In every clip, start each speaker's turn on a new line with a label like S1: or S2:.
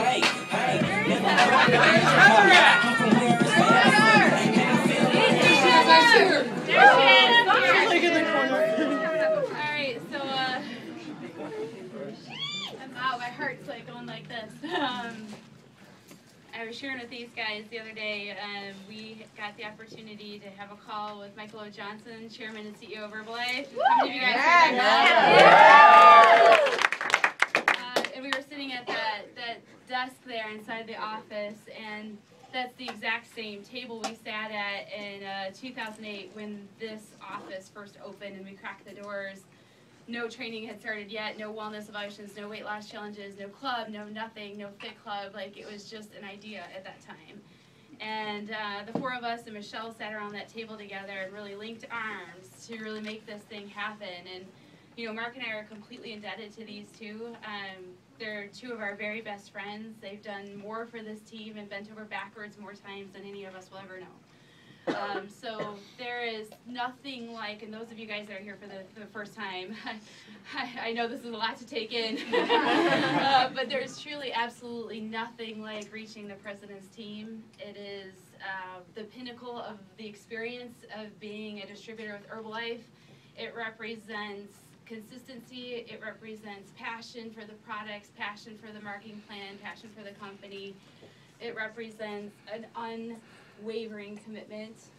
S1: Hey, hey.
S2: Alright, so wow, my heart's like going like this. I was sharing with these guys the other day, we got the opportunity to have a call with Michael O. Johnson, Chairman and CEO of Herbalife. How many of you guys heard that? And we were sitting at that desk there inside the office, and that's the exact same table we sat at in 2008 when this office first opened and we cracked the doors. No training had started yet, no wellness evaluations, no weight loss challenges, no club, no nothing, no fit club. Like, it was just an idea at that time. And the four of us and Michelle sat around that table together and really linked arms to really make this thing happen. And, you know, Mark and I are completely indebted to these two. They're two of our very best friends. They've done more for this team and bent over backwards more times than any of us will ever know. So there is nothing like, and those of you guys that are here for the first time, I know this is a lot to take in, but there's truly absolutely nothing like reaching the president's team. It is the pinnacle of the experience of being a distributor with Herbalife. It represents consistency, it represents passion for the products, passion for the marketing plan, passion for the company. It represents an unwavering commitment,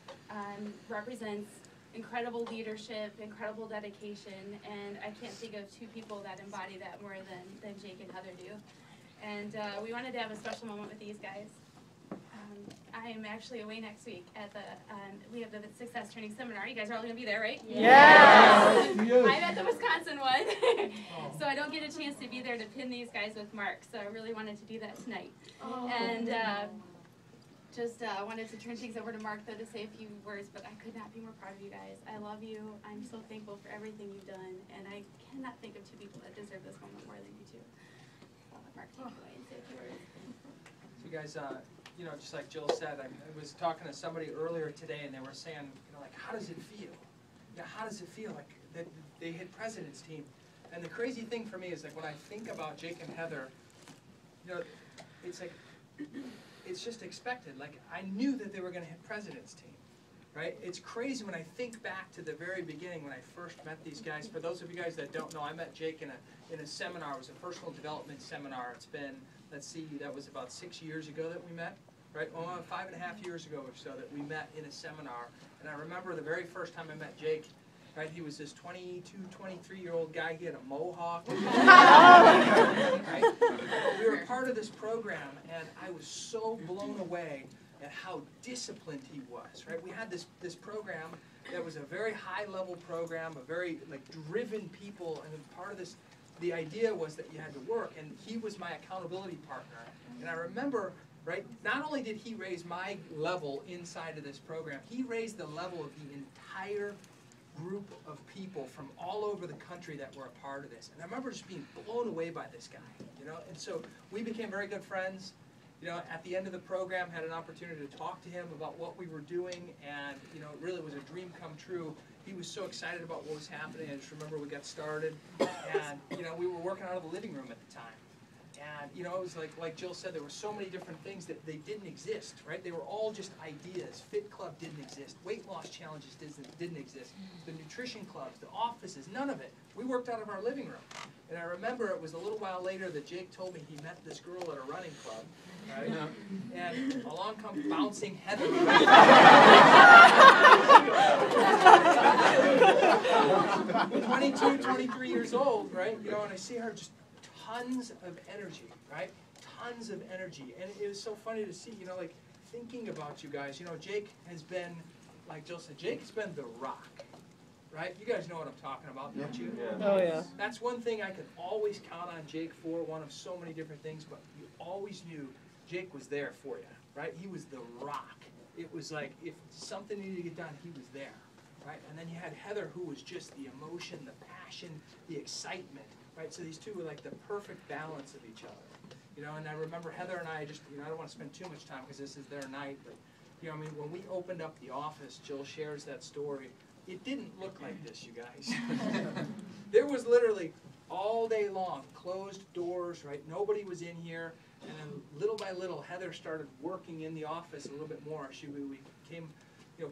S2: represents incredible leadership, incredible dedication, and I can't think of two people that embody that more than Jake and Heather do. And we wanted to have a special moment with these guys. I am actually away next week at we have the Success Training Seminar. You guys are all going to be there, right?
S3: Yes!
S2: I'm at the Wisconsin one, so I don't get a chance to be there to pin these guys with Mark, so I really wanted to do that tonight. And just wanted to turn things over to Mark, though, to say a few words, but I could not be more proud of you guys. I love you. I'm so thankful for everything you've done, and I cannot think of two people that deserve this moment more than you two. Mark, take it away and say a few words.
S4: So you guys, you know, just like Jill said, I was talking to somebody earlier today, and they were saying, you know, like, how does it feel? Yeah, how does it feel like that they hit President's Team? And the crazy thing for me is, like, when I think about Jake and Heather, you know, it's like, it's just expected. Like, I knew that they were going to hit President's Team, right? It's crazy when I think back to the very beginning when I first met these guys. For those of you guys that don't know, I met Jake in a seminar. It was a personal development seminar. It's been, let's see, that was about 6 years ago that we met, right? Well, 5.5 years ago or so that we met in a seminar. And I remember the very first time I met Jake, right? He was this 22, 23-year-old guy. He had a mohawk. Right? We were part of this program, and I was so blown away at how disciplined he was, right? We had this program that was a very high-level program, a very, like, driven people, and part of this, the idea was that you had to work, and he was my accountability partner. And I remember, right, not only did he raise my level inside of this program, he raised the level of the entire group of people from all over the country that were a part of this. And I remember just being blown away by this guy, you know? And so we became very good friends. You know, at the end of the program, had an opportunity to talk to him about what we were doing, and, you know, it really was a dream come true. He was so excited about what was happening. I just remember we got started, and, you know, we were working out of the living room at the time. And, you know, it was like Jill said, there were so many different things that they didn't exist, right? They were all just ideas. Fit Club didn't exist. Weight loss challenges didn't exist. The nutrition clubs, the offices, none of it. We worked out of our living room. And I remember it was a little while later that Jake told me he met this girl at a running club, right? And along comes bouncing Heather. 22, 23 years old, right? You know, and I see her just tons of energy, right? Tons of energy. And it was so funny to see, you know, like, thinking about you guys. You know, Jake has been, like Jill said, Jake has been the rock, right? You guys know what I'm talking about, don't you?
S3: Yeah. Oh, yeah.
S4: That's one thing I could always count on Jake for, one of so many different things, but you always knew Jake was there for you, right? He was the rock. It was like, if something needed to get done, he was there, right? And then you had Heather, who was just the emotion, the passion, the excitement, right? So these two were like the perfect balance of each other, you know. And I remember Heather and I just, you know, I don't want to spend too much time because this is their night, but, you know, I mean, when we opened up the office, Jill shares that story. It didn't look like this, you guys. There was literally all day long, closed doors, right? Nobody was in here. And then little by little, Heather started working in the office a little bit more. We became,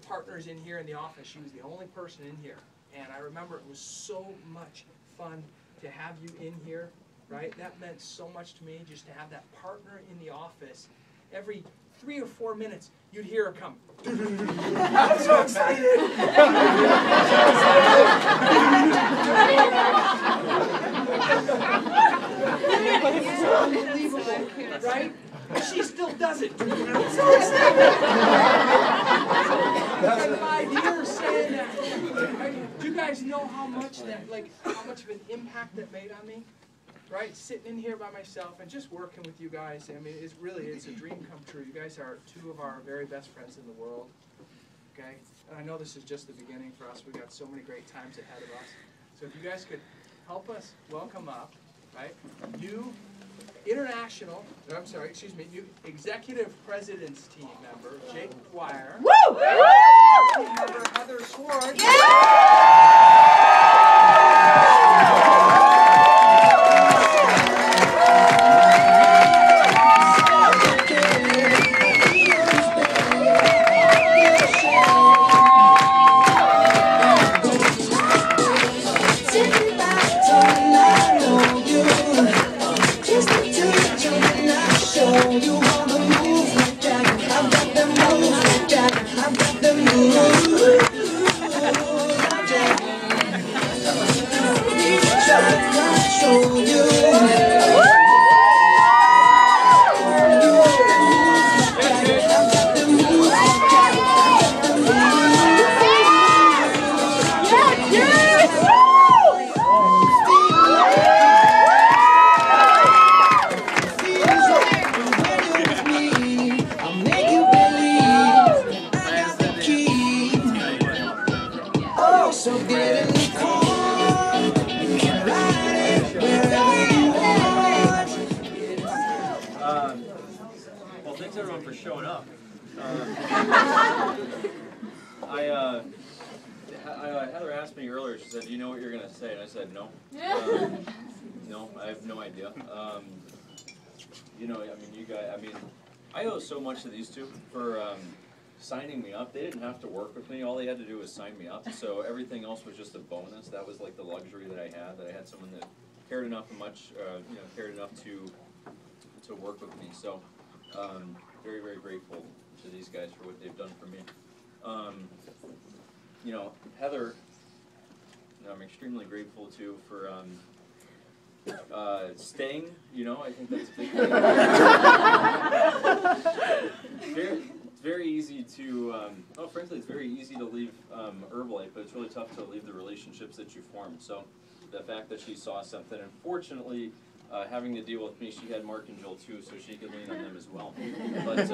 S4: partners in here in the office. She was the only person in here. And I remember it was so much fun to have you in here, right? That meant so much to me, just to have that partner in the office. Every 3 or 4 minutes, you'd hear her come. I'm so excited! It's unbelievable, right? But she still does it. I'm so excited! And 5 years saying that. Do you guys know how much that, how much of an impact that made on me? Right, sitting in here by myself and just working with you guys. I mean, it's a dream come true. You guys are 2 of our very best friends in the world. Okay, and I know this is just the beginning for us. We've got so many great times ahead of us. So if you guys could help us welcome up, right, new executive president's team member, Jake McGuire. Woo! Team member Heather Schwartz.
S1: Well, thanks everyone for showing up. Heather asked me earlier, she said, "Do you know what you're going to say?" And I said, "No. No, I have no idea." I owe so much to these 2 for signing me up. They didn't have to work with me. All they had to do was sign me up. So everything else was just a bonus. That was like the luxury that I had someone that cared enough to work with me. So very, very grateful to these guys for what they've done for me. Heather, I'm extremely grateful to for staying. I think that's a big thing. It's very easy to, frankly, it's very easy to leave Herbalife, but it's really tough to leave the relationships that you formed. So the fact that she saw something, and fortunately, having to deal with me, she had Mark and Joel too, so she could lean on them as well. But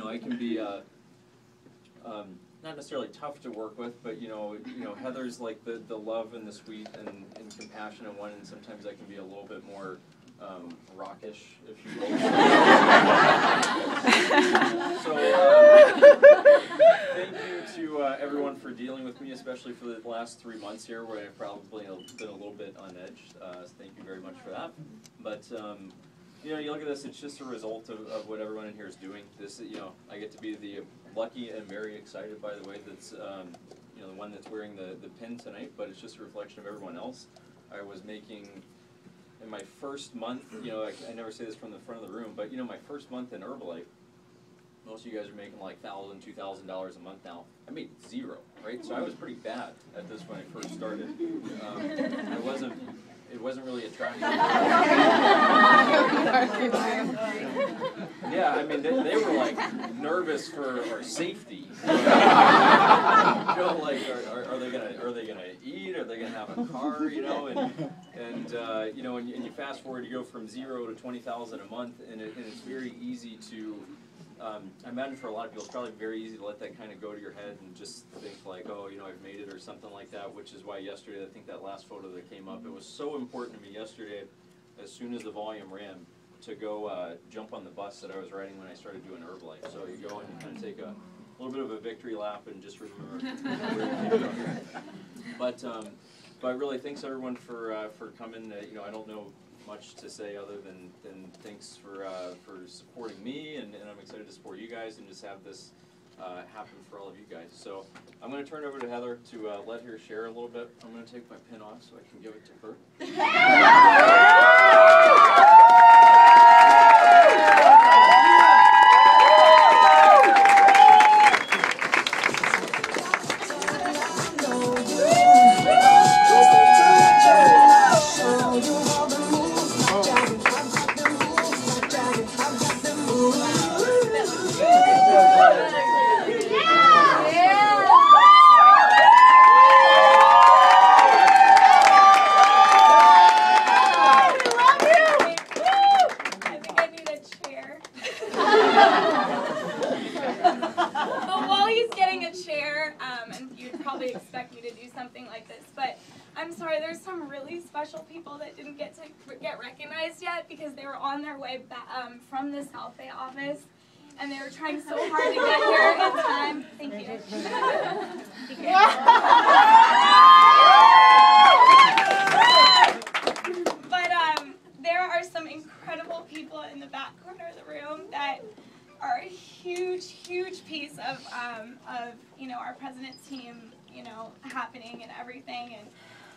S1: I can be not necessarily tough to work with, but Heather's like the love and the sweet and compassionate one, and sometimes I can be a little bit more rockish, if you will. So thank you to everyone for dealing with me, especially for the last 3 months here, where I've probably been a little bit on edge. So thank you very much for that. But you look at this; it's just a result of what everyone in here is doing. This, I get to be the lucky and very excited, by the way, that's the one that's wearing the pin tonight. But it's just a reflection of everyone else. I was making, in my first month, I never say this from the front of the room, but my first month in Herbalife, most of you guys are making like $1,000, $2,000 a month now. I made 0, right? So I was pretty bad at this when I first started. It wasn't really attractive. Yeah, I mean, they were like nervous for our safety. Like, are they gonna eat? Are they gonna have a car? And you fast forward, you go from 0 to 20,000 a month, and it's very easy to. I imagine for a lot of people, it's probably very easy to let that kind of go to your head and just think like, oh, I've made it or something like that, which is why yesterday, I think that last photo that came up, it was so important to me yesterday, as soon as the volume ran, to go jump on the bus that I was riding when I started doing Herbalife. So you go and you kind of take a little bit of a victory lap and just remember where you came from. But But really, thanks everyone for coming. You know, I don't know much to say other than thanks for supporting me, and I'm excited to support you guys and just have this happen for all of you guys. So I'm going to turn it over to Heather to let her share a little bit. I'm going to take my pin off so I can give it to her.
S3: Expect me to do something like this, but I'm sorry, there's some really special people that didn't get to get recognized yet because they were on their way back from the South Bay office, and they were trying so hard to get here in time. Thank you. But there are some incredible people in the back corner of the room that are a huge, huge piece of you know, our president's team, you know, happening and everything. And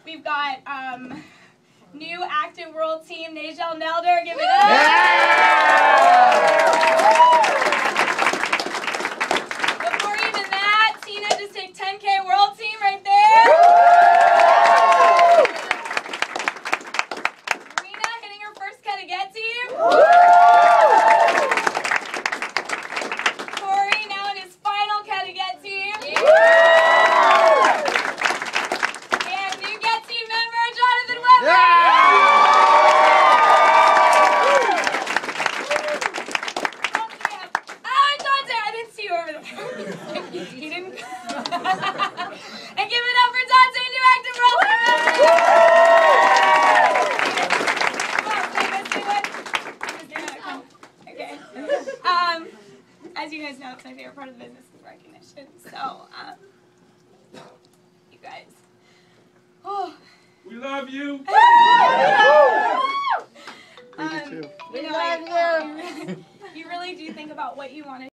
S3: we've got new active world team, Najel Nelder, give it up. Before even that, Tina just take 10K world team right there. Rena hitting her first Category team. Corey now in his final Category team. He didn't. And give it up for Dante, new active role. Okay. As you guys know, it's my favorite part of the business is recognition. So, you guys. Oh.
S5: We love you.
S3: We love you. You really do think about what you want to